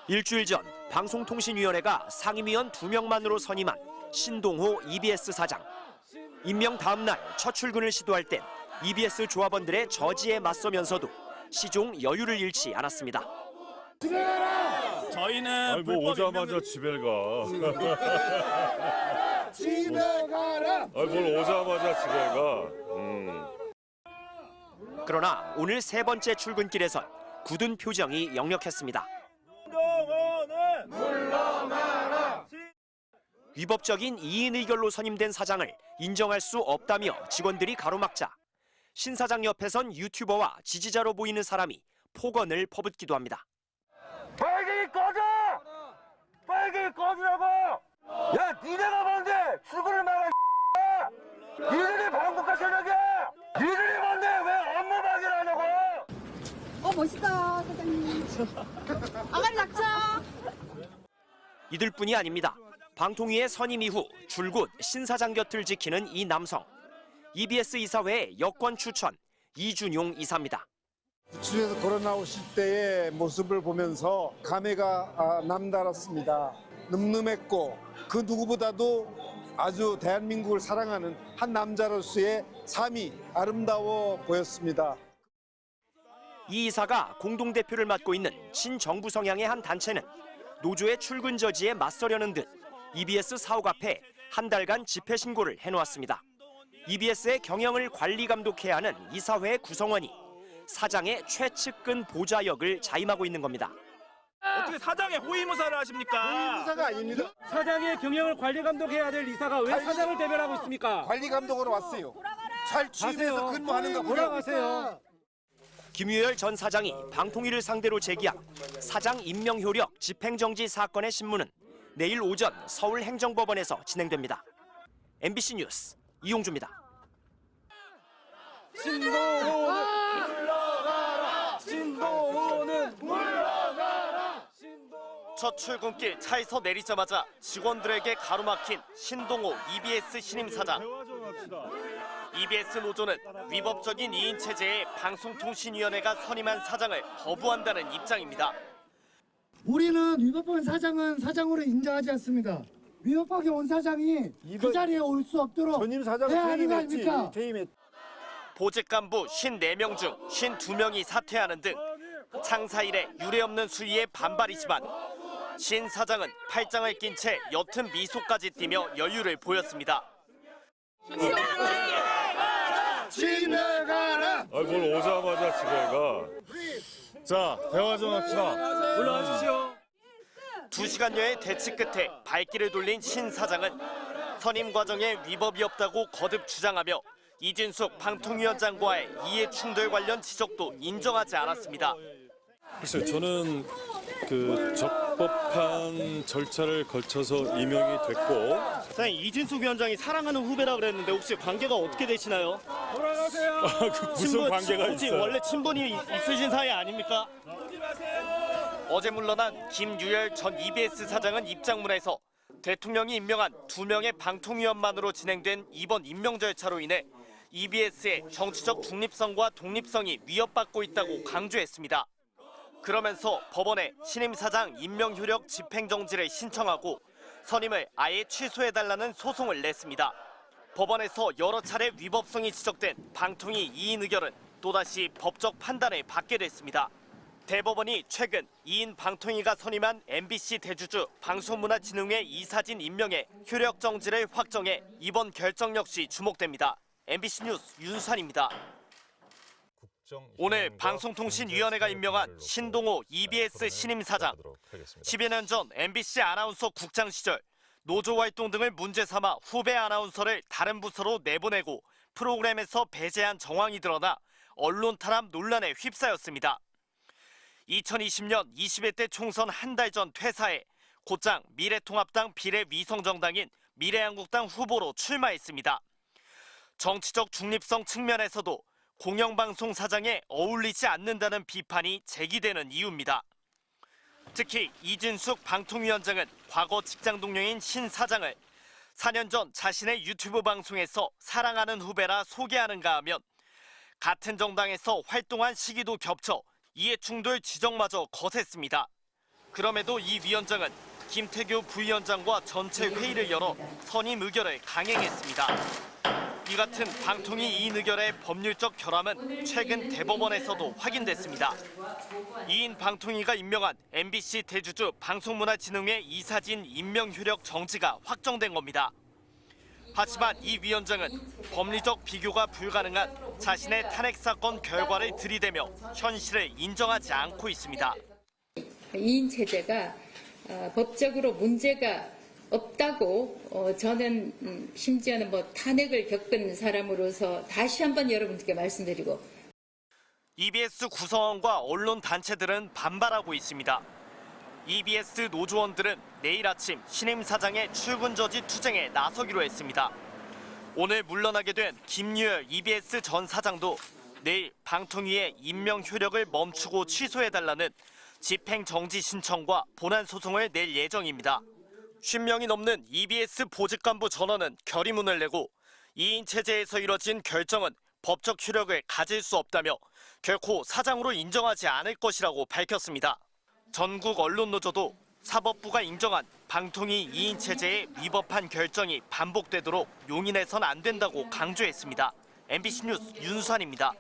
일주일 전 방송통신위원회가 상임위원 2명만으로 선임한 신동호 EBS 사장. 임명 다음 날 첫 출근을 시도할 땐 EBS 조합원들의 저지에 맞서면서도 시종 여유를 잃지 않았습니다. 집에 가라! 저희는 뭐 오자마자 집에 가. 집에 가라! 뭘 오자마자 집에 가. 그러나 오늘 세 번째 출근길에선 굳은 표정이 역력했습니다. 물러나라! 위법적인 이인 의결로 선임된 사장을 인정할 수 없다며 직원들이 가로막자 신 사장 옆에선 유튜버와 지지자로 보이는 사람이 폭언을 퍼붓기도 합니다. 빨갱이 꺼져! 빨갱이 꺼지라고! 야, 니네가 뭔데? 출근을 막아, 니들이 반국가 세력이야! 니들이 뭔데? 왜 업무 방해를 하냐고! 멋있어요, 사장님. 아가리 낙차. 이들뿐이 아닙니다. 방통위의 선임 이후 줄곧 신 사장 곁을 지키는 이 남성. EBS 이사회의 여권 추천 이준용 이사입니다. 주에서 걸어 나오실 때의 모습을 보면서 감회가 남달랐습니다. 늠름했고 그 누구보다도 아주 대한민국을 사랑하는 한 남자로서의 삶이 아름다워 보였습니다. 이 이사가 공동대표를 맡고 있는 친정부 성향의 한 단체는 노조의 출근 저지에 맞서려는 듯 EBS 사옥 앞에 한 달간 집회 신고를 해놓았습니다. EBS의 경영을 관리 감독해야 하는 이사회의 구성원이 사장의 최측근 보좌 역을 자임하고 있는 겁니다. 어떻게 사장의 호위무사를 하십니까? 이사가 아닙니다. 사장의 경영을 관리 감독해야 될 이사가 왜 사장을 대변하고 있습니까? 관리 감독으로 왔어요. 잘 취임해서 근무하는가 보자. 돌아가세요. 김유열 전 사장이 방통위를 상대로 제기한 사장 임명 효력 집행정지 사건의 신문은 내일 오전 서울행정법원에서 진행됩니다. MBC 뉴스 이용주입니다. 신동호는 물러가라! 첫 출근길 차에서 내리자마자 직원들에게 가로막힌 신동호 EBS 신임 사장. EBS 노조는 위법적인 2인 체제에 방송통신위원회가 선임한 사장을 거부한다는 입장입니다. 우리는 위법한 사장은 사장으로 인정하지 않습니다. 위법하게 온 사장이 그 자리에 올 수 없도록 전임 사장 해야 하는 거 퇴임했지. 아닙니까? 보직 간부 54명 중 52명이 사퇴하는 등 창사 이래 유례없는 수위의 반발이지만 신 사장은 팔짱을 낀 채 옅은 미소까지 띠며 여유를 보였습니다. 집에 가라! 뭘 오자마자 집에 가. 자, 대화 좀 합시다. 올라와 주시오. 2시간여의 대치 끝에 발길을 돌린 신 사장은 선임 과정에 위법이 없다고 거듭 주장하며 이진숙 방통위원장과의 이해 충돌 관련 지적도 인정하지 않았습니다. 글쎄요, 저는 그 적법한 절차를 거쳐서 임명이 됐고. 사장님, 이진숙 위원장이 사랑하는 후배라 그랬는데 혹시 관계가 어떻게 되시나요? 돌아가세요. 무슨 관계가 혹시 있어요? 원래 친분이 있으신 사이 아닙니까? 어제 물러난 김유열 전 EBS 사장은 입장문에서 대통령이 임명한 2명의 방통위원만으로 진행된 이번 임명 절차로 인해 EBS의 정치적 중립성과 독립성이 위협받고 있다고 강조했습니다. 그러면서 법원에 신임 사장 임명 효력 집행정지를 신청하고 선임을 아예 취소해달라는 소송을 냈습니다. 법원에서 여러 차례 위법성이 지적된 방통위 2인 의결은 또다시 법적 판단을 받게 됐습니다. 대법원이 최근 2인 방통위가 선임한 MBC 대주주 방송문화진흥회 이사진 임명의 효력 정지를 확정해 이번 결정 역시 주목됩니다. MBC 뉴스 윤수환입니다. 오늘 방송통신위원회가 임명한 신동호 EBS 신임 사장. 10여 년 전 MBC 아나운서 국장 시절 노조 활동 등을 문제 삼아 후배 아나운서를 다른 부서로 내보내고 프로그램에서 배제한 정황이 드러나 언론 탄압 논란에 휩싸였습니다. 2020년 21대 총선 한 달 전 퇴사해 곧장 미래통합당 비례위성정당인 미래한국당 후보로 출마했습니다. 정치적 중립성 측면에서도 공영방송 사장에 어울리지 않는다는 비판이 제기되는 이유입니다. 특히 이진숙 방통위원장은 과거 직장 동료인 신 사장을 4년 전 자신의 유튜브 방송에서 사랑하는 후배라 소개하는가 하면 같은 정당에서 활동한 시기도 겹쳐 이해충돌 지적마저 거셌습니다. 그럼에도 이 위원장은 김태규 부위원장과 전체 회의를 열어 선임 의결을 강행했습니다. 이 같은 방통위 이인 의결의 법률적 결함은 최근 대법원에서도 확인됐습니다. 이인 방통위가 임명한 MBC 대주주 방송문화진흥회 이사진 임명 효력 정지가 확정된 겁니다. 하지만 이 위원장은 법리적 비교가 불가능한 자신의 탄핵 사건 결과를 들이대며 현실을 인정하지 않고 있습니다. 이인 체제가 법적으로 문제가 없다고 저는 심지어는 탄핵을 겪은 사람으로서 다시 한번 여러분께 말씀드리고 EBS 구성원과 언론 단체들은 반발하고 있습니다. EBS 노조원들은 내일 아침 신임 사장의 출근 저지 투쟁에 나서기로 했습니다. 오늘 물러나게 된 김유열 EBS 전 사장도 내일 방통위의 임명 효력을 멈추고 취소해달라는 집행 정지 신청과 본안 소송을 낼 예정입니다. 10명이 넘는 EBS 보직 간부 전원은 결의문을 내고 2인 체제에서 이뤄진 결정은 법적 효력을 가질 수 없다며 결코 사장으로 인정하지 않을 것이라고 밝혔습니다. 전국 언론노조도 사법부가 인정한 방통위 2인 체제에 위법한 결정이 반복되도록 용인해선 안 된다고 강조했습니다. MBC 뉴스 윤수환입니다.